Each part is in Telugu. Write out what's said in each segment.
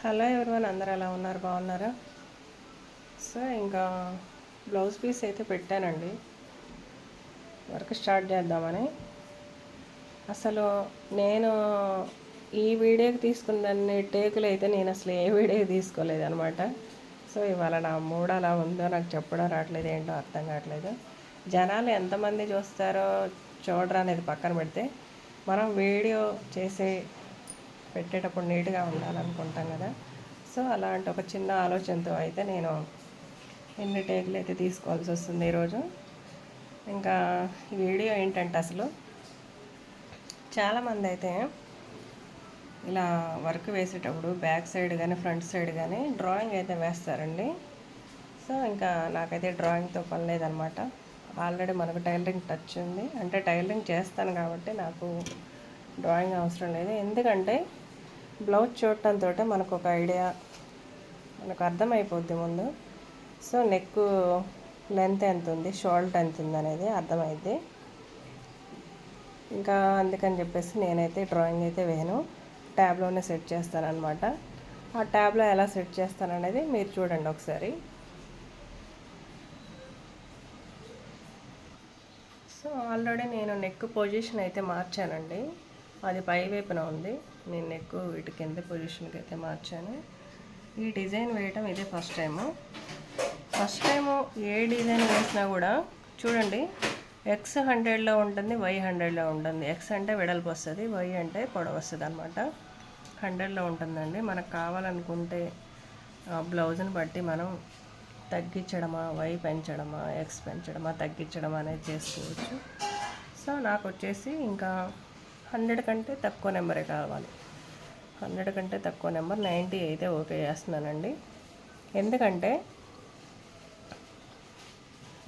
హలో ఎవరివన్, అందరు ఎలా ఉన్నారు? బాగున్నారా? సో ఇంకా బ్లౌజ్ పీస్ అయితే పెట్టానండి, వర్క్ స్టార్ట్ చేద్దామని. అసలు నేను ఈ వీడియోకి తీసుకున్న టేకులు అయితే నేను అసలు ఏ వీడియోకి తీసుకోలేదు అనమాట. సో ఇవాళ నా మూడ్ అలా ఉందో నాకు చెప్పడం రావట్లేదు, ఏంటో అర్థం కావట్లేదు. జనాలు ఎంతమంది చూస్తారో చూడరా అనేది పక్కన పెడితే, మనం వీడియో చేసి పెట్టేటప్పుడు నీట్గా ఉండాలనుకుంటాం కదా. సో అలాంటి ఒక చిన్న ఆలోచనతో అయితే నేను ఎన్ని టేకులు అయితే తీసుకోవాల్సి వస్తుంది ఈరోజు. ఇంకా వీడియో ఏంటంటే, అసలు చాలామంది అయితే ఇలా వర్క్ వేసేటప్పుడు బ్యాక్ సైడ్ కానీ ఫ్రంట్ సైడ్ కానీ డ్రాయింగ్ అయితే వేస్తారండి. సో ఇంకా నాకైతే డ్రాయింగ్తో పని లేదనమాట. ఆల్రెడీ మనకు టైలరింగ్ టచ్ ఉంది, అంటే టైలరింగ్ చేస్తాను కాబట్టి నాకు డ్రాయింగ్ అవసరం లేదు. ఎందుకంటే బ్లౌజ్ చూడటంతో మనకు ఒక ఐడియా, మనకు అర్థమైపోద్ది ముందు. సో నెక్ లెంత్ ఎంత ఉంది, షోల్డర్ ఎంత ఉంది అనేది అర్థమైద్ది. ఇంకా అందుకని చెప్పేసి నేనైతే డ్రాయింగ్ అయితే వేయను, ట్యాబ్లోనే సెట్ చేస్తానన్నమాట. ఆ ట్యాబ్లో ఎలా సెట్ చేస్తాననేది మీరు చూడండి ఒకసారి. సో ఆల్రెడీ నేను నెక్ పొజిషన్ అయితే మార్చానండి, అది పై వైపున ఉంది. నేను నెక్ వీటి కింద పొజిషన్కి అయితే మార్చాను. ఈ డిజైన్ వేయటం ఇదే ఫస్ట్ టైము. ఏ డిజైన్ వేసినా కూడా చూడండి, ఎక్స్ 100లో ఉంటుంది, వై 100లో ఉంటుంది. ఎక్స్ అంటే వెడల్పు వస్తుంది, వై అంటే పొడవు వస్తుంది అనమాట. 100లో ఉంటుందండి. మనకు కావాలనుకుంటే బ్లౌజ్ని బట్టి మనం తగ్గించడమా, వై పెంచడమా, ఎక్స్ పెంచడమా, తగ్గించడమా అనేది చేసుకోవచ్చు. సో నాకు వచ్చేసి ఇంకా 100 కంటే తక్కువ నెంబరే కావాలి. 100 కంటే తక్కువ నెంబర్ 90 అయితే ఓకే చేస్తున్నానండి. ఎందుకంటే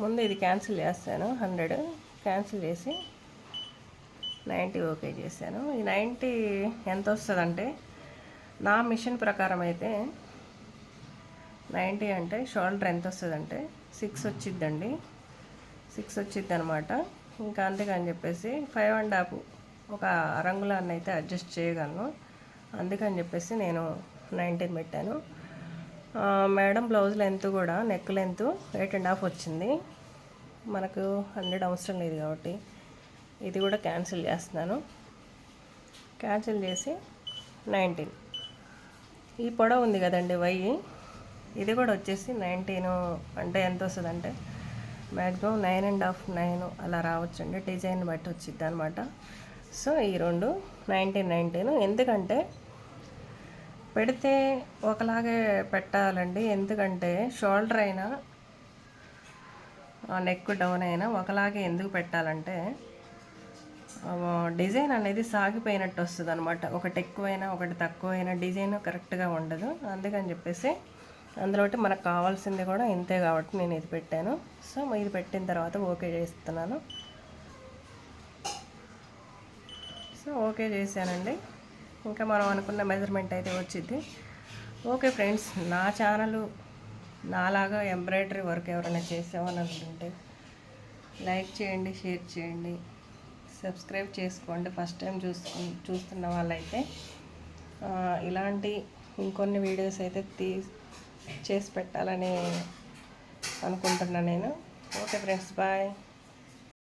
ముందు ఇది క్యాన్సిల్ చేస్తాను, 100 క్యాన్సిల్ చేసి 90 ఓకే చేశాను. ఈ 90 ఎంత వస్తుందంటే, నా మిషన్ ప్రకారం అయితే 90 అంటే షోల్డర్ ఎంత వస్తుందంటే 6 వచ్చిద్దండి, 6 వచ్చిద్ది అనమాట. ఇంకా అందుకని చెప్పేసి 5.5 ఒక రంగులాన్ని అయితే అడ్జస్ట్ చేయగలను. అందుకని చెప్పేసి నేను 19 పెట్టాను. మేడం బ్లౌజ్ లెంత్ కూడా నెక్ లెంత్ 8.5 వచ్చింది. మనకు 100 అవసరం లేదు కాబట్టి ఇది కూడా క్యాన్సిల్ చేస్తున్నాను. క్యాన్సిల్ చేసి 19, ఈ పొడవు ఉంది కదండి వై, ఇది కూడా వచ్చేసి 19 అంటే ఎంత వస్తుంది అంటే మ్యాక్సిమం 9.5, 9 అలా రావచ్చండి, డిజైన్ బట్టి వచ్చిద్ది అనమాట. సో ఈ రెండు 19 ఎందుకంటే పెడితే ఒకలాగే పెట్టాలండి. ఎందుకంటే షోల్డర్ అయినా నెక్ డౌన్ అయినా ఒకలాగే ఎందుకు పెట్టాలంటే డిజైన్ అనేది సాగిపోయినట్టు వస్తుంది అనమాట. ఒకటి ఎక్కువైనా ఒకటి తక్కువైనా డిజైన్ కరెక్ట్గా ఉండదు. అందుకని చెప్పేసి అందులో మనకు కావాల్సింది కూడా ఇంతే కాబట్టి నేను ఇది పెట్టాను. సో ఇది పెట్టిన తర్వాత ఓకే చేస్తున్నాను. సో ఓకే చేశానండి. ఇంకా మనం అనుకున్న మెజర్మెంట్ అయితే వచ్చింది. ఓకే ఫ్రెండ్స్, నా ఛానల్ నాలాగా ఎంబ్రాయిడరీ వర్క్ ఎవరైనా చేసామని అనుకుంటే లైక్ చేయండి, షేర్ చేయండి, సబ్స్క్రైబ్ చేసుకోండి. ఫస్ట్ టైం చూస్తున్న వాళ్ళైతే ఇలాంటి ఇంకొన్ని వీడియోస్ అయితే చేసి పెట్టాలని అనుకుంటున్నాను నేను. Okay friends, bye.